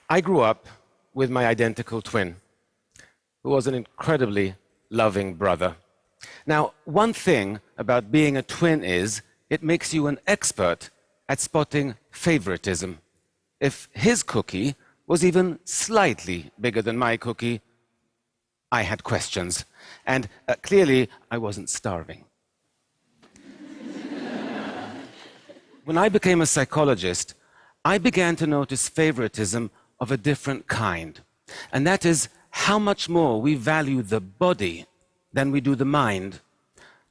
I grew up with my identical twin, who was an incredibly loving brother. Now, one thing about being a twin is it makes you an expert at spotting favoritism. If his cookie was even slightly bigger than my cookie, I had questions. And clearly, I wasn't starving. When I became a psychologist, I began to notice favoritism of a different kind. And that is how much more we value the body than we do the mind.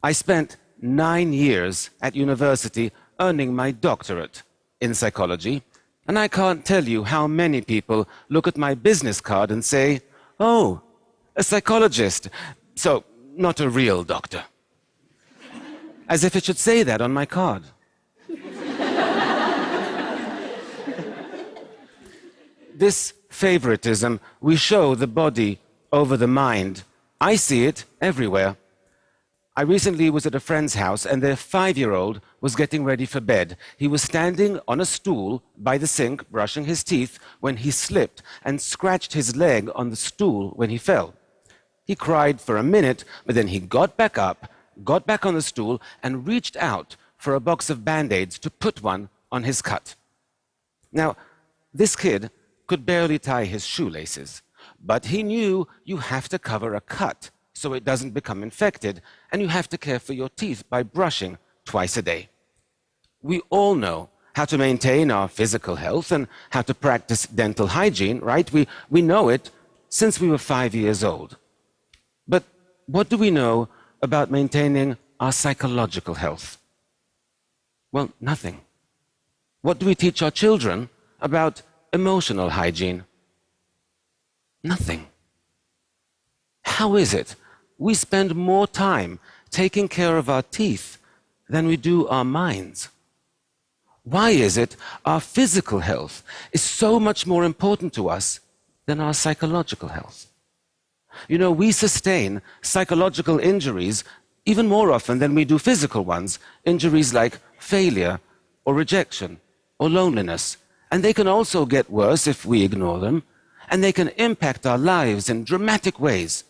I spent 9 years at university earning my doctorate in psychology, and I can't tell you how many people look at my business card and say, "Oh, a psychologist, so not a real doctor." As if it should say that on my card. This favoritism we show the body over the mind. I see it everywhere. I recently was at a friend's house and their 5-year-old was getting ready for bed. He was standing on a stool by the sink brushing his teeth when he slipped and scratched his leg on the stool when he fell. He cried for a minute, but then he got back up, got back on the stool and reached out for a box of Band-Aids to put one on his cut. Now, this kid could barely tie his shoelaces, but he knew you have to cover a cut so it doesn't become infected, and you have to care for your teeth by brushing twice a day. We all know how to maintain our physical health and how to practice dental hygiene, right? We know it since we were 5 years old. But what do we know about maintaining our psychological health? Well, nothing. What do we teach our children about emotional hygiene? Nothing. How is it we spend more time taking care of our teeth than we do our minds? Why is it our physical health is so much more important to us than our psychological health? You know, we sustain psychological injuries even more often than we do physical ones, injuries like failure or rejection or loneliness. And they can also get worse if we ignore them, and they can impact our lives in dramatic ways.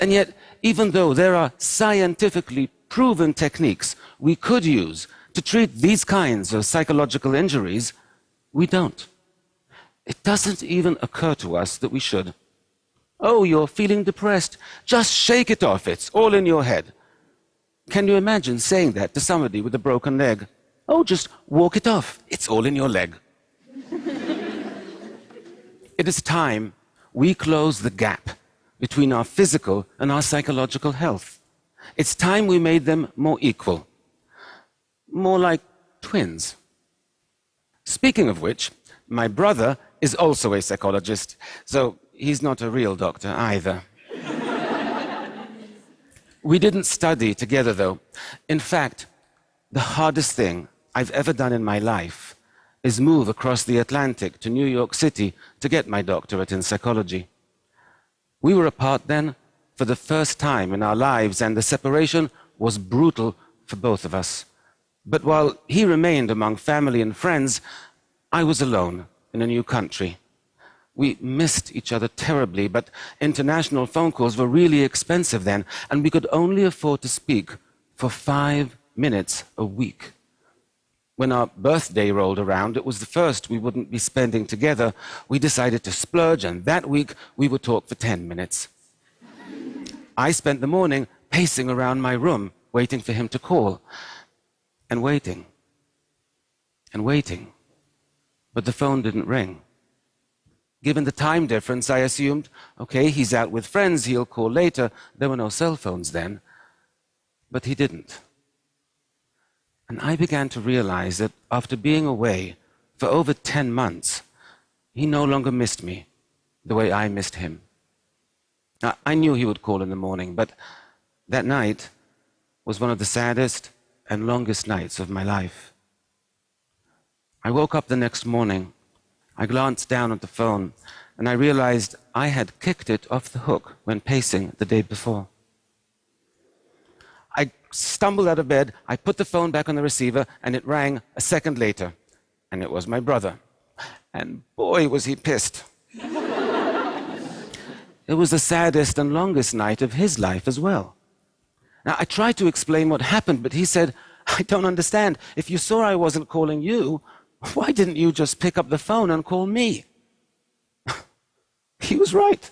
And yet, even though there are scientifically proven techniques we could use to treat these kinds of psychological injuries, we don't. It doesn't even occur to us that we should. "Oh, you're feeling depressed. Just shake it off. It's all in your head." Can you imagine saying that to somebody with a broken leg? "Oh, just walk it off. It's all in your leg." It is time we close the gap between our physical and our psychological health. It's time we made them more equal, more like twins. Speaking of which, my brother is also a psychologist, so he's not a real doctor either. We didn't study together, though. In fact, the hardest thing I've ever done in my life is move across the Atlantic to New York City to get my doctorate in psychology. We were apart then for the first time in our lives, and the separation was brutal for both of us. But while he remained among family and friends, I was alone in a new country. We missed each other terribly, but international phone calls were really expensive then, and we could only afford to speak for 5 minutes a week. When our birthday rolled around, it was the first we wouldn't be spending together. We decided to splurge, and that week we would talk for 10 minutes. I spent the morning pacing around my room, waiting for him to call, and waiting, and waiting. But the phone didn't ring. Given the time difference, I assumed, okay, he's out with friends, he'll call later. There were no cell phones then. But he didn't. And I began to realize that after being away for over 10 months, he no longer missed me the way I missed him. Now, I knew he would call in the morning, but that night was one of the saddest and longest nights of my life. I woke up the next morning. I glanced down at the phone, and I realized I had kicked it off the hook when pacing the day before. I stumbled out of bed, I put the phone back on the receiver, and it rang a second later. And it was my brother. And boy, was he pissed. It was the saddest and longest night of his life as well. Now, I tried to explain what happened, but he said, I don't understand. If you saw I wasn't calling you, why didn't you just pick up the phone and call me? He was right.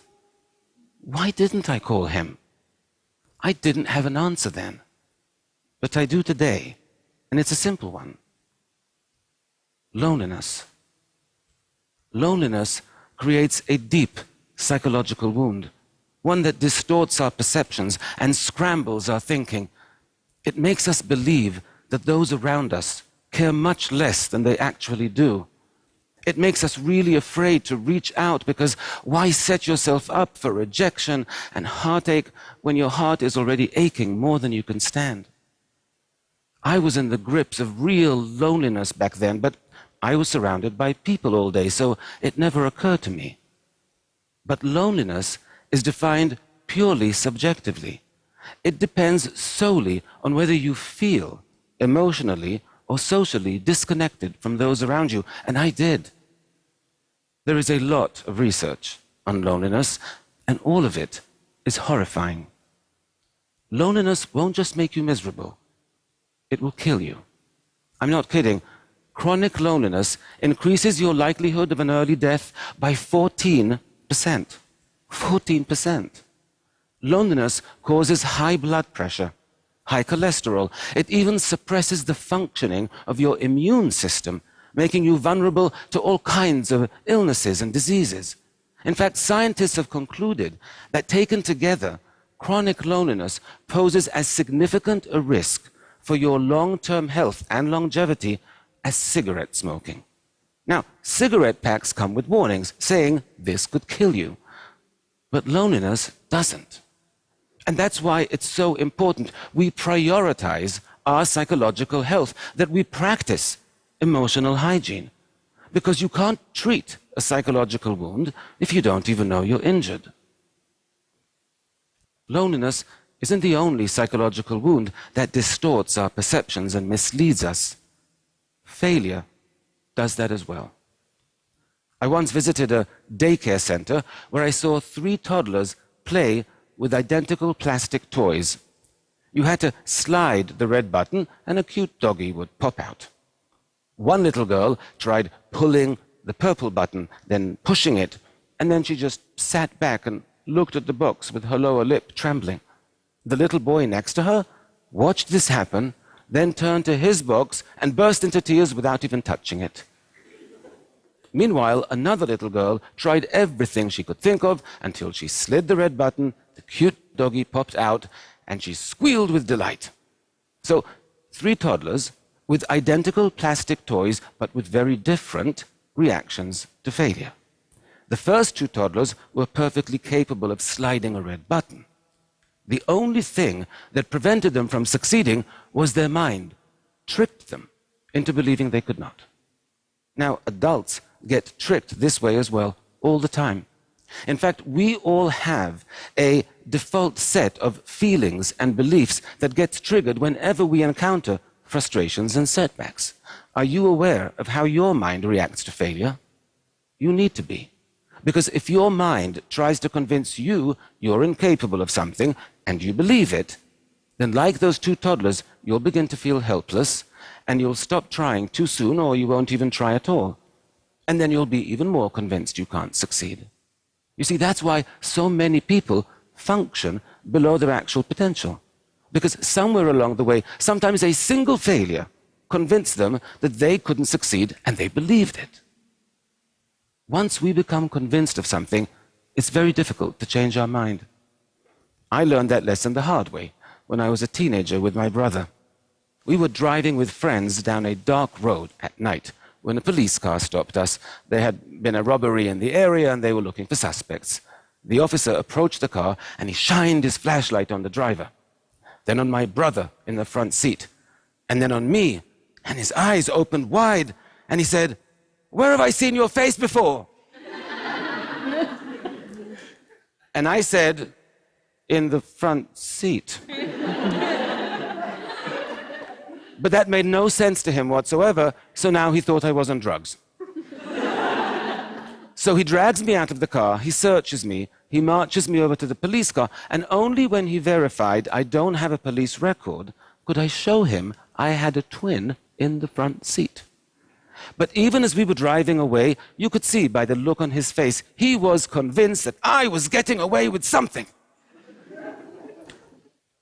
Why didn't I call him? I didn't have an answer then. But I do today, and it's a simple one. Loneliness. Loneliness creates a deep psychological wound, one that distorts our perceptions and scrambles our thinking. It makes us believe that those around us care much less than they actually do. It makes us really afraid to reach out because why set yourself up for rejection and heartache when your heart is already aching more than you can stand? I was in the grips of real loneliness back then, but I was surrounded by people all day, so it never occurred to me. But loneliness is defined purely subjectively. It depends solely on whether you feel emotionally or socially disconnected from those around you, and I did. There is a lot of research on loneliness, and all of it is horrifying. Loneliness won't just make you miserable, it will kill you. I'm not kidding. Chronic loneliness increases your likelihood of an early death by 14%. 14%. Loneliness causes high blood pressure, high cholesterol. It even suppresses the functioning of your immune system, making you vulnerable to all kinds of illnesses and diseases. In fact, scientists have concluded that taken together, chronic loneliness poses as significant a risk for your long-term health and longevity as cigarette smoking. Now, cigarette packs come with warnings saying this could kill you, but loneliness doesn't. And that's why it's so important we prioritize our psychological health, that we practice emotional hygiene. Because you can't treat a psychological wound if you don't even know you're injured. Loneliness isn't the only psychological wound that distorts our perceptions and misleads us. Failure does that as well. I once visited a daycare center where I saw 3 toddlers play with identical plastic toys. You had to slide the red button and a cute doggy would pop out. One little girl tried pulling the purple button, then pushing it, and then she just sat back and looked at the box with her lower lip trembling. The little boy next to her watched this happen, then turned to his box and burst into tears without even touching it. Meanwhile, another little girl tried everything she could think of until she slid the red button, the cute doggy popped out, and she squealed with delight. So, 3 toddlers with identical plastic toys, but with very different reactions to failure. The first 2 toddlers were perfectly capable of sliding a red button. The only thing that prevented them from succeeding was their mind, tricked them into believing they could not. Now, adults get tricked this way as well all the time. In fact, we all have a default set of feelings and beliefs that gets triggered whenever we encounter frustrations and setbacks. Are you aware of how your mind reacts to failure? You need to be. Because if your mind tries to convince you you're incapable of something and you believe it, then like those 2 toddlers, you'll begin to feel helpless and you'll stop trying too soon, or you won't even try at all. And then you'll be even more convinced you can't succeed. You see, that's why so many people function below their actual potential. Because somewhere along the way, sometimes a single failure convinced them that they couldn't succeed, and they believed it. Once we become convinced of something, it's very difficult to change our mind. I learned that lesson the hard way when I was a teenager with my brother. We were driving with friends down a dark road at night when a police car stopped us. There had been a robbery in the area and they were looking for suspects. The officer approached the car and he shined his flashlight on the driver, then on my brother in the front seat, and then on me, and his eyes opened wide and he said, "Where have I seen your face before?" And I said, "In the front seat." But that made no sense to him whatsoever, so now he thought I was on drugs. So he drags me out of the car, he searches me, he marches me over to the police car, and only when he verified I don't have a police record could I show him I had a twin in the front seat. But even as we were driving away, you could see by the look on his face, he was convinced that I was getting away with something.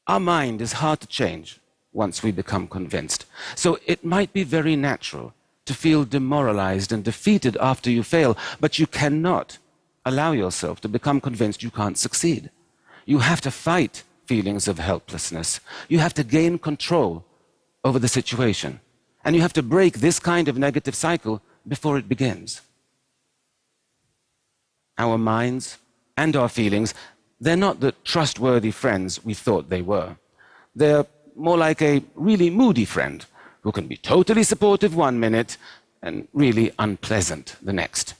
Our mind is hard to change once we become convinced. So it might be very natural to feel demoralized and defeated after you fail, but you cannot allow yourself to become convinced you can't succeed. You have to fight feelings of helplessness. You have to gain control over the situation. And you have to break this kind of negative cycle before it begins. Our minds and our feelings, they're not the trustworthy friends we thought they were. They're more like a really moody friend who can be totally supportive one minute and really unpleasant the next.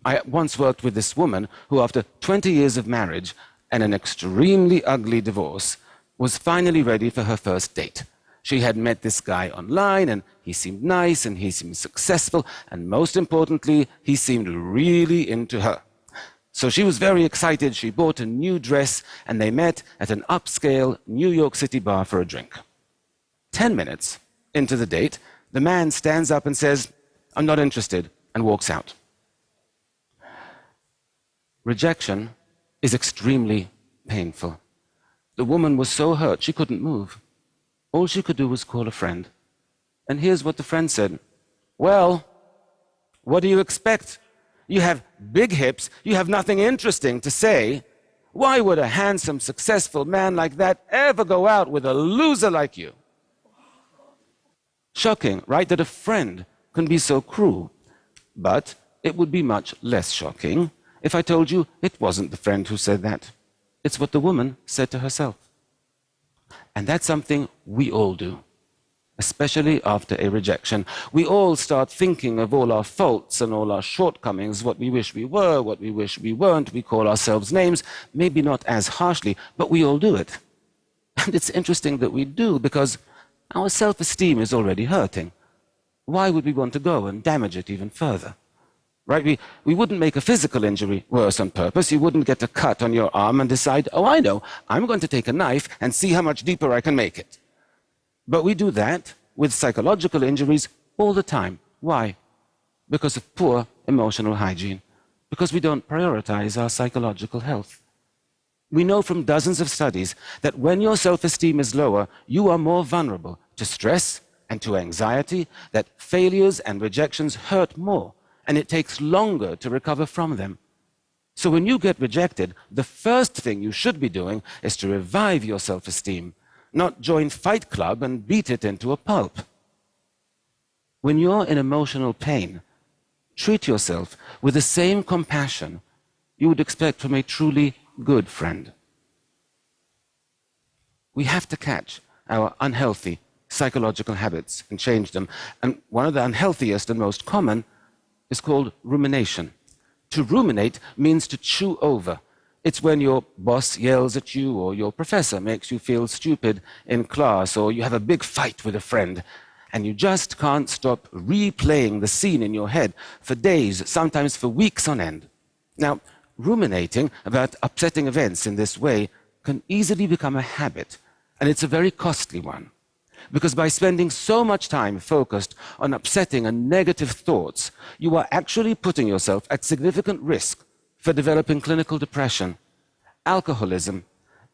I once worked with this woman who, after 20 years of marriage and an extremely ugly divorce, was finally ready for her first date. She had met this guy online, and he seemed nice, and he seemed successful, and most importantly, he seemed really into her. So she was very excited. She bought a new dress, and they met at an upscale New York City bar for a drink. 10 minutes into the date, the man stands up and says, "I'm not interested," and walks out. Rejection is extremely painful. The woman was so hurt she couldn't move. All she could do was call a friend. And here's what the friend said. "Well, what do you expect? You have big hips, you have nothing interesting to say. Why would a handsome, successful man like that ever go out with a loser like you?" Shocking, right, that a friend can be so cruel. But it would be much less shocking if I told you it wasn't the friend who said that. It's what the woman said to herself. And that's something we all do, especially after a rejection. We all start thinking of all our faults and all our shortcomings, what we wish we were, what we wish we weren't. We call ourselves names, maybe not as harshly, but we all do it. And it's interesting that we do, because our self-esteem is already hurting. Why would we want to go and damage it even further? Right? We wouldn't make a physical injury worse on purpose. You wouldn't get a cut on your arm and decide, "Oh, I know, I'm going to take a knife and see how much deeper I can make it." But we do that with psychological injuries all the time. Why? Because of poor emotional hygiene. Because we don't prioritize our psychological health. We know from dozens of studies that when your self-esteem is lower, you are more vulnerable to stress and to anxiety, that failures and rejections hurt more, and it takes longer to recover from them. So when you get rejected, the first thing you should be doing is to revive your self-esteem, not join Fight Club and beat it into a pulp. When you're in emotional pain, treat yourself with the same compassion you would expect from a truly good friend. We have to catch our unhealthy psychological habits and change them. And one of the unhealthiest and most common is called rumination. To ruminate means to chew over. It's when your boss yells at you, or your professor makes you feel stupid in class, or you have a big fight with a friend, and you just can't stop replaying the scene in your head for days, sometimes for weeks on end. Now, ruminating about upsetting events in this way can easily become a habit, and it's a very costly one. Because by spending so much time focused on upsetting and negative thoughts, you are actually putting yourself at significant risk for developing clinical depression, alcoholism,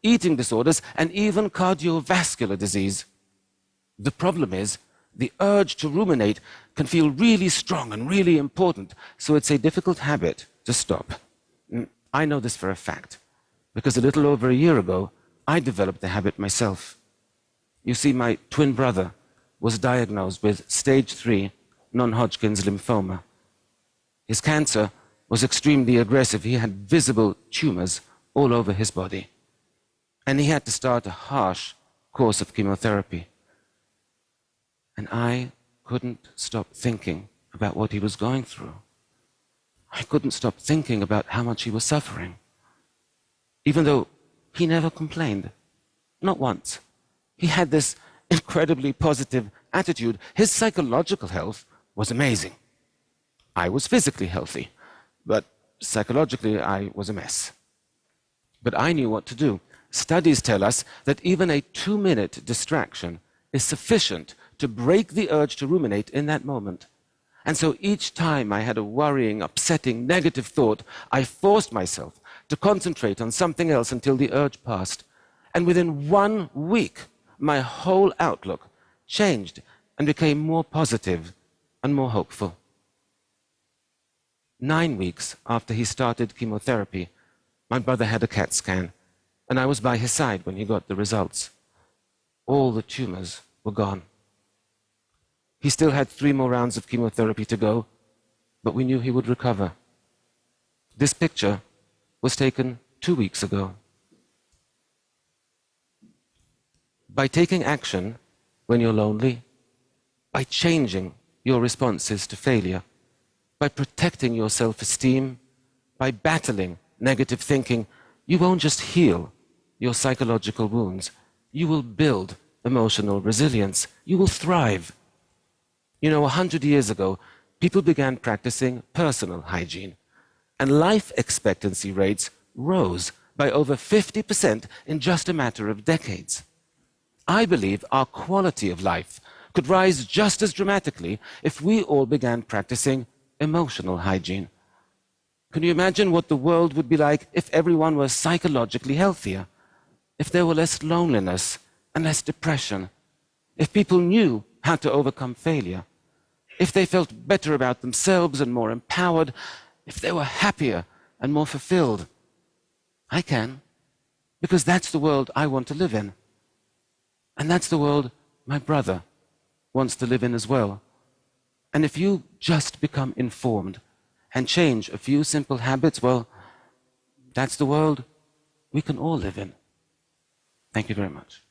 eating disorders, and even cardiovascular disease. The problem is, the urge to ruminate can feel really strong and really important, so it's a difficult habit to stop. I know this for a fact, because a little over a year ago, I developed the habit myself. You see, my twin brother was diagnosed with stage 3 non-Hodgkin's lymphoma. His cancer was extremely aggressive. He had visible tumors all over his body. And he had to start a harsh course of chemotherapy. And I couldn't stop thinking about what he was going through. I couldn't stop thinking about how much he was suffering. Even though he never complained, not once. He had this incredibly positive attitude. His psychological health was amazing. I was physically healthy, but psychologically I was a mess. But I knew what to do. Studies tell us that even a 2-minute distraction is sufficient to break the urge to ruminate in that moment. And so each time I had a worrying, upsetting, negative thought, I forced myself to concentrate on something else until the urge passed. And within 1 week, my whole outlook changed and became more positive and more hopeful. 9 weeks after he started chemotherapy, my brother had a CAT scan, and I was by his side when he got the results. All the tumors were gone. He still had 3 more rounds of chemotherapy to go, but we knew he would recover. This picture was taken 2 weeks ago. By taking action when you're lonely, by changing your responses to failure, by protecting your self-esteem, by battling negative thinking, you won't just heal your psychological wounds. You will build emotional resilience. You will thrive. You know, 100 years ago, people began practicing personal hygiene, and life expectancy rates rose by over 50% in just a matter of decades. I believe our quality of life could rise just as dramatically if we all began practicing emotional hygiene. Can you imagine what the world would be like if everyone were psychologically healthier? If there were less loneliness and less depression? If people knew how to overcome failure? If they felt better about themselves and more empowered? If they were happier and more fulfilled? I can, because that's the world I want to live in. And that's the world my brother wants to live in as well. And if you just become informed and change a few simple habits, well, that's the world we can all live in. Thank you very much.